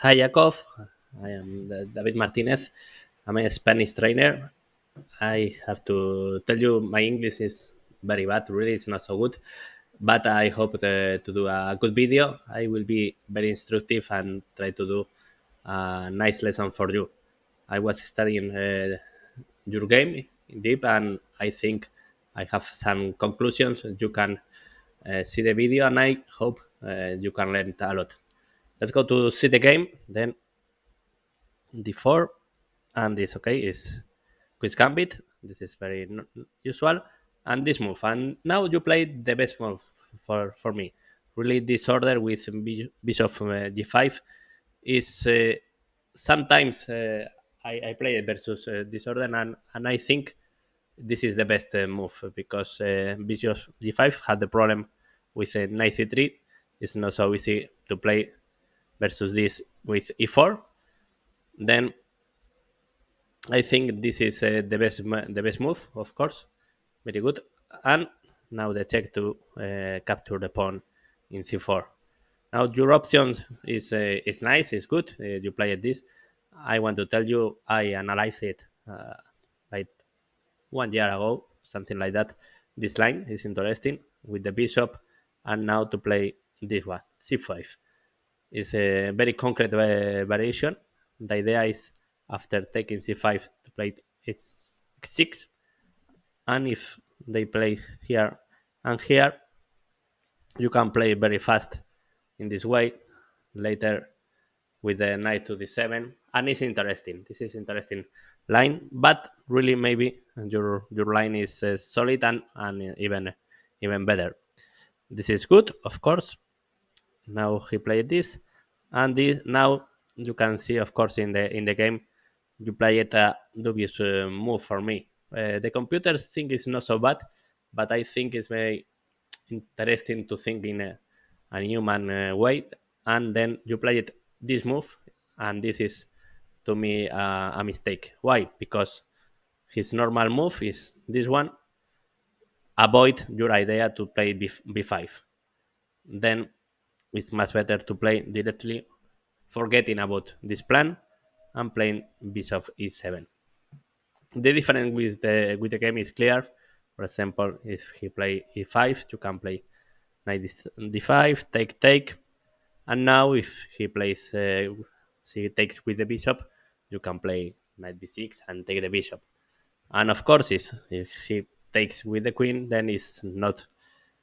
Hi, Yakov. I am David Martinez. I'm a Spanish trainer. I have to tell you my English is very bad. Really, it's not so good. But I hope to do a good video. I will be very instructive and try to do a nice lesson for you. I was studying your game in deep, and I think I have some conclusions. You can see the video, and I hope you can learn a lot. Let's go to see the game. Then d4, and this okay is quiz gambit. This is very usual, and this move. And now you play the best move for me. Really, this order with bishop g5 is sometimes I play it versus this order, and I think this is the best move because bishop g5 had the problem with knight c3. It's not so easy to play versus this with e4. Then I think this is the best move, of course. Very good. And now the check to capture the pawn in c4. Now your options is nice, is good. You play at this. I want to tell you, I analyzed it like 1 year ago, something like that. This line is interesting with the bishop, and now to play this one, c5. It's a very concrete variation. The idea is after taking c5 to play h6, and if they play here and here, you can play very fast in this way later with the knight to d7, and it's interesting. This is interesting line, but really maybe your line is solid and even better. This is good, of course. Now he played this, and this now you can see, of course, in the game you play it a dubious move for me. The computer think it's not so bad, but I think it's very interesting to think in a human way. And then you play it this move, and this is to me a mistake. Why? Because his normal move is this one. Avoid your idea to play b5. Then it's much better to play directly, forgetting about this plan and playing bishop e7. The difference with the game is clear. For example, if he play e5, you can play knight d5, take, and now if he plays, he takes with the bishop, you can play knight b6 and take the bishop. And of course, if he takes with the queen, then it's not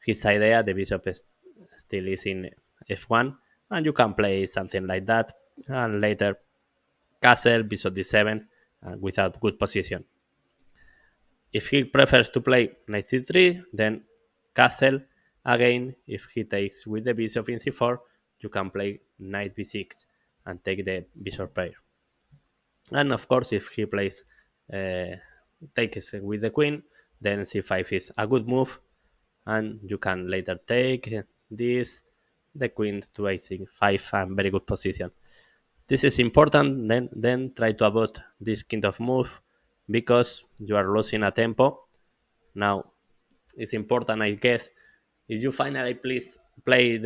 his idea. The bishop is still is in f1, and you can play something like that, and later castle bishop d7 without good position. If he prefers to play knight c3, then castle again. If he takes with the bishop in c4, you can play knight b6 and take the bishop pair. And of course, if he plays takes with the queen, then c5 is a good move, and you can later take this, the queen to a5, and very good position. This is important. Then try to avoid this kind of move because you are losing a tempo. Now it's important, I guess. If you finally please play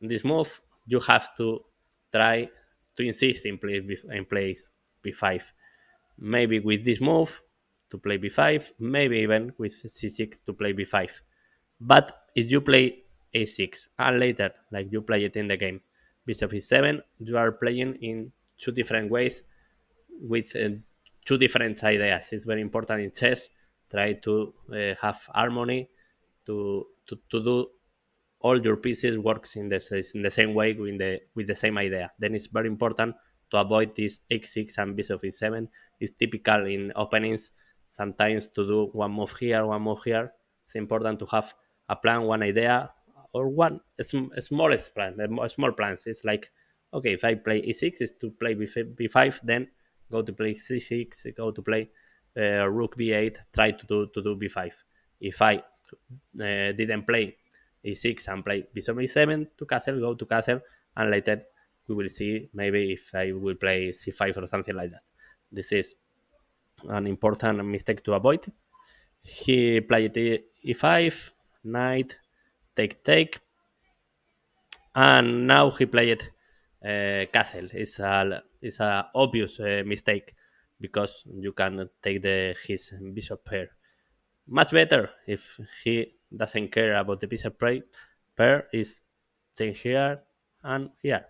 this move, you have to try to insist in place b5. Maybe with this move to play b5, maybe even with c6 to play b5. But if you play a6 and later, like you play it in the game, bishop e7, you are playing in two different ways with two different ideas. It's very important in chess. Try to have harmony to do all your pieces works in the same way with the same idea. Then it's very important to avoid this h6 and bishop e7. It's typical in openings sometimes to do one move here, one move here. It's important to have a plan, one idea, or one smallest plan, small plans. It's like, okay, if I play e6, is to play b5, then go to play c6, go to play rook b8, try to do b5. If I didn't play e6 and play bishop e7 to castle, go to castle, and later we will see maybe if I will play c5 or something like that. This is an important mistake to avoid. He played e5, knight, take, and now he played castle. It's a obvious mistake because you can take the his bishop pair. Much better if he doesn't care about the bishop pair is staying here and here.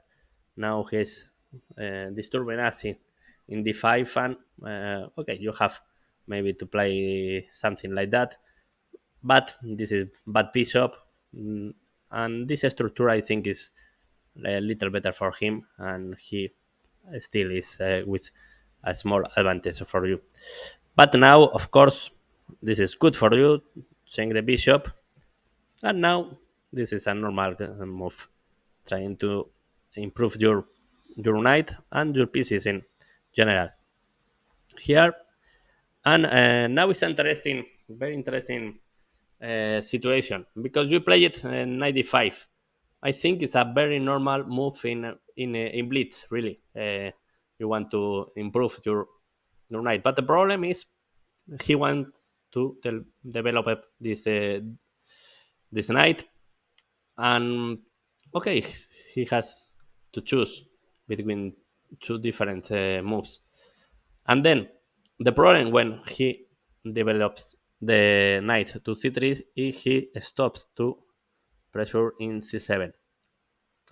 Now he's disturbing us in d5 and okay, you have maybe to play something like that, but this is bad bishop. mm, and this structure I think is a little better for him, and he still is with a small advantage for you. But now, of course, this is good for you, change the bishop, and now this is a normal move, trying to improve your knight and your pieces in general here. And now it's interesting, very interesting situation because you play it 95. I think it's a very normal move in blitz. Really, you want to improve your knight, but the problem is he wants to develop this knight, and okay, he has to choose between two different moves, and then the problem when he develops the knight to c3 is he stops to pressure in c7,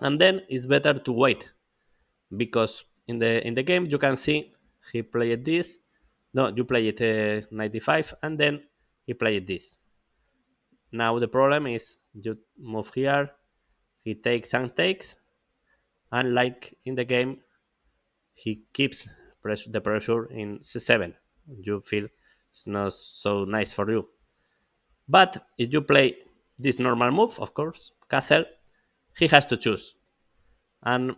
and then it's better to wait because in the game you can see he played this. No, you play it 95 and then he played this. Now the problem is you move here, he takes and takes, and like in the game he keeps the pressure in c7. You feel it's not so nice for you. But if you play this normal move, of course, castle, he has to choose. And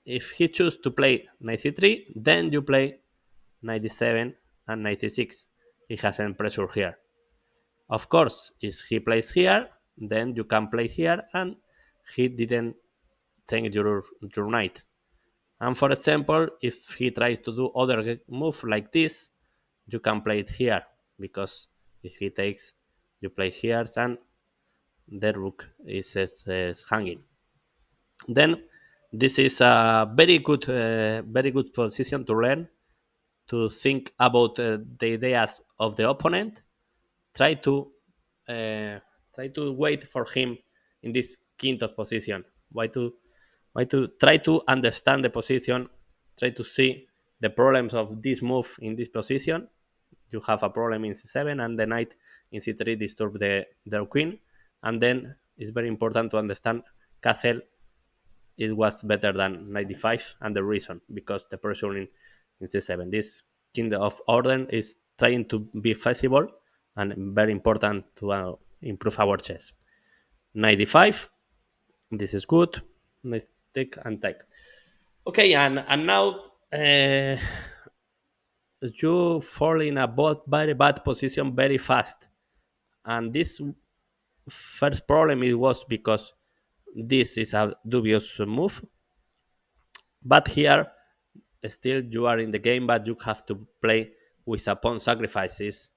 if he chooses to play 93, then you play 97 and 96. He hasn't pressure here. Of course, if he plays here, then you can play here, and he didn't change your knight. And for example, if he tries to do other move like this, you can play it here because if he takes, you play here, and the rook is hanging. Then this is a very good position to learn to think about the ideas of the opponent. Try to uh, try to wait for him in this kind of position. Why to try to understand the position. Try to see the problems of this move in this position. You have a problem in c7 and the knight in c3 disturb the queen, and then it's very important to understand castle. It was better than 95, and the reason because the pressure in c7, this kind of order is trying to be feasible and very important to improve our chess. 95, this is good. Let's take and take. Okay, and now you fall in a very bad position very fast, and this first problem it was because this is a dubious move, but here still you are in the game, but you have to play with a pawn sacrifices.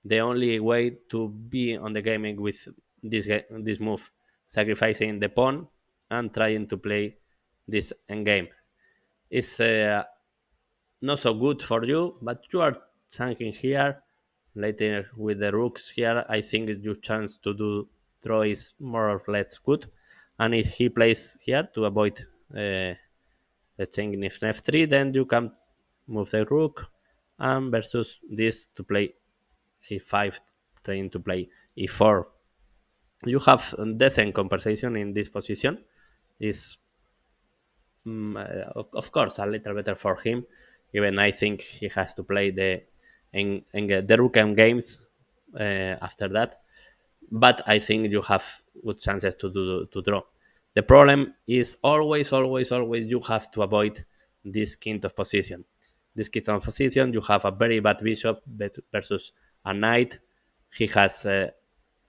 The only way to be on the game with this move, sacrificing the pawn and trying to play this endgame, is not so good for you. But you are tanking here. Later with the rooks here, I think your chance to do draw is more or less good. And if he plays here to avoid the chain if f3, then you can move the rook and versus this to play a5, trying to play e4. You have decent compensation in this position. Is of course a little better for him. Even I think he has to play the rook and games after that. But I think you have good chances to draw. The problem is always you have to avoid this kind of position. This kind of position, you have a very bad bishop versus a knight. He has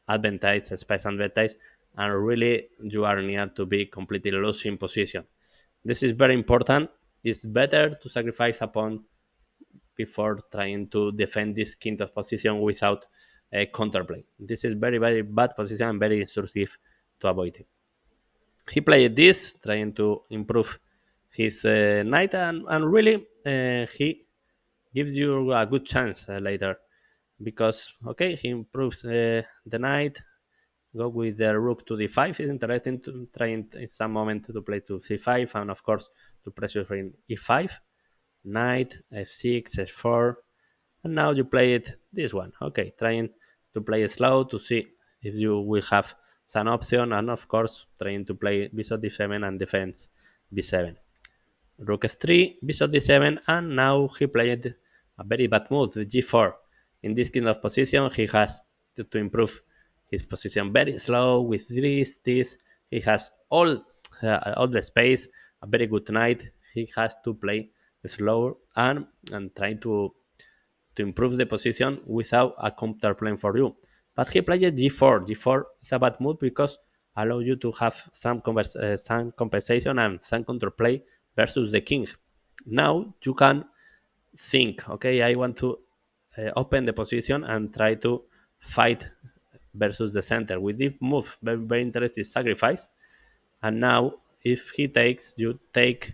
advantage, space advantage, and really you are near to be completely losing position. This is very important. It's better to sacrifice a pawn before trying to defend this kind of position without a counterplay. This is very bad position and very instructive to avoid it. He played this, trying to improve his knight, and really he gives you a good chance later, because okay, he improves the knight. Go with the rook to d5 is interesting, to try in some moment to play to c5, and of course to pressure in e5, knight f6 f4, and now you play it this one. Okay, trying to play it slow to see if you will have some option, and of course trying to play bishop d7 and defense b7, rook f3, bishop d7, and now he played a very bad move, g4. In this kind of position, he has to improve his position very slow with this. He has all the space, a very good knight. He has to play slow and try to improve the position without a counterplane for you. But he played g4. G4 is a bad move because allow you to have some compensation and some counterplay versus the king. Now you can think, okay, I want to open the position and try to fight versus the center. With this move, very, very interesting sacrifice. And now, if he takes, you take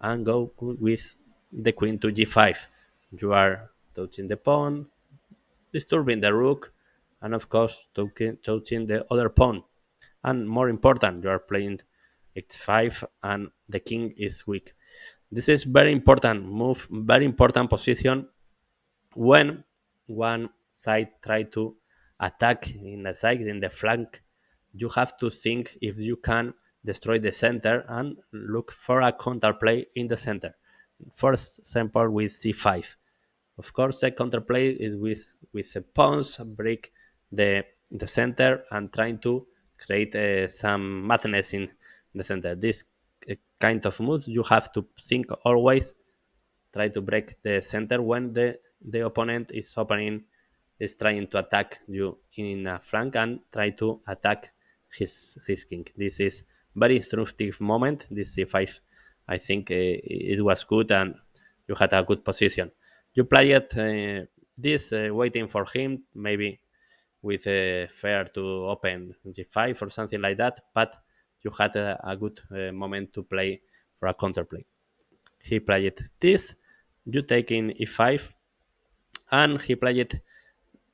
and go with the queen to g5. You are touching the pawn, disturbing the rook, and of course, touching the other pawn. And more important, you are playing h5 and the king is weak. This is very important move, very important position when one side try to attack in the side, in the flank. You have to think if you can destroy the center and look for a counterplay in the center. For example, with c5. Of course, the counterplay is with the pawns break the center and trying to create some madness in the center. This kind of moves you have to think always. Try to break the center when the opponent is trying to attack you in a flank and try to attack his king. This is very instructive moment. This c5, I think it was good and you had a good position. You play it this waiting for him, maybe with a fair to open g5 or something like that, but you had a good moment to play for a counterplay. He played this, you take in e5, and he played.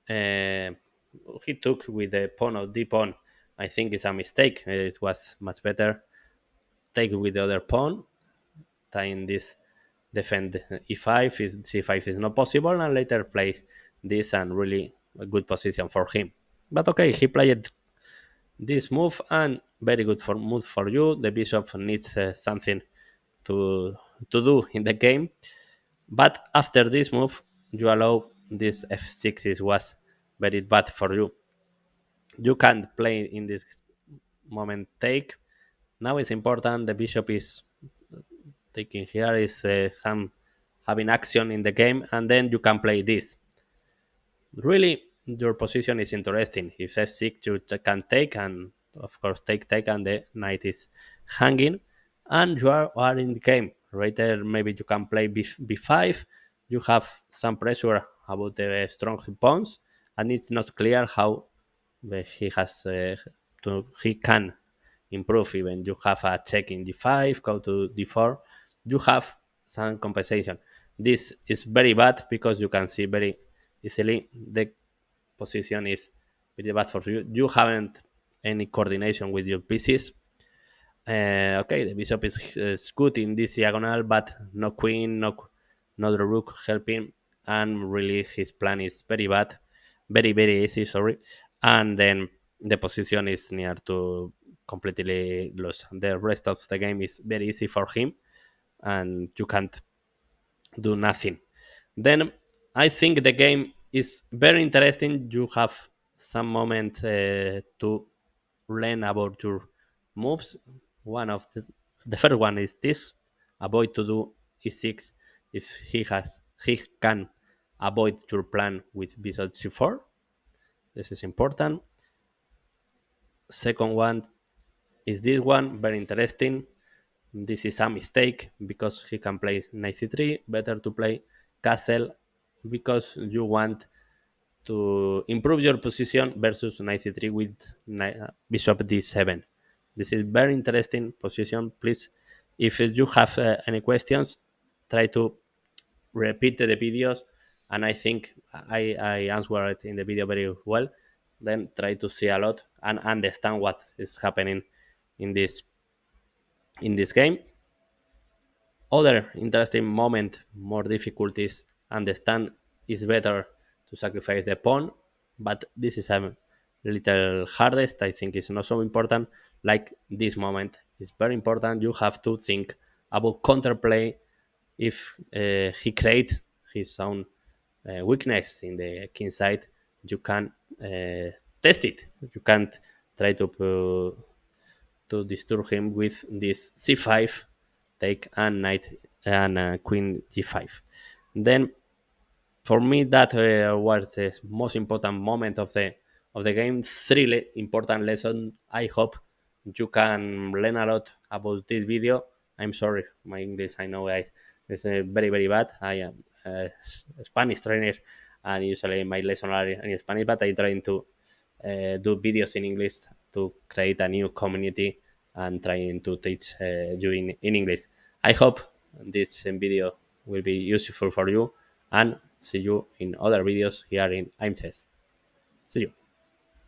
Uh, he took with the pawn of d pawn. I think it's a mistake. It was much better take with the other pawn, tying this defend e5 is c5 is not possible, and later plays this and really a good position for him. But okay, he played this move and very good for move for you. The bishop needs something to to do in the game. But after this move, you allow this f6 is was very bad for you. You can't play in this moment take. Now it's important. The bishop is taking here is some having action in the game, and then you can play this. Really, your position is interesting. If f6 you can take, and of course take, and the knight is hanging, and you are in the game. Right there, maybe you can play b5. You have some pressure about the strong pawns, and it's not clear how he has he can improve. Even you have a check in d5, go to d4. You have some compensation. This is very bad because you can see very easily the position is very bad for you. You haven't any coordination with your pieces. Okay, the bishop is good in this diagonal, but no queen, no the rook helping, and really his plan is very bad, very easy. Sorry, and then the position is near to completely lose. The rest of the game is very easy for him, and you can't do nothing. Then I think the game is very interesting. You have some moment to learn about your moves. One of the first one is this: avoid to do e6 if he can avoid your plan with bishop c4. This is important. Second one is this one, very interesting. This is a mistake because he can play knight c3. Better to play castle because you want to improve your position versus knight c3 with bishop d7. This is very interesting position. Please If you have any questions, try to repeat the videos, and I think I answer it in the video very well. Then try to see a lot and understand what is happening in this game. Other interesting moment, more difficulties, understand is better to sacrifice the pawn, but this is a little hardest. I think it's not so important. Like this moment is very important. You have to think about counterplay. If he creates his own weakness in the king side, you can test it. You can't try to disturb him with this c5 take and knight and queen g5. Then for me that was the most important moment of the game. Three important lessons. I hope you can learn a lot about this video. I'm sorry, my English, I know it's very very bad. I am a Spanish trainer, and usually my lessons are in Spanish, but I'm trying to do videos in English to create a new community and trying to teach you in English. I hope this video will be useful for you, and see you in other videos here in Aimchess. See you.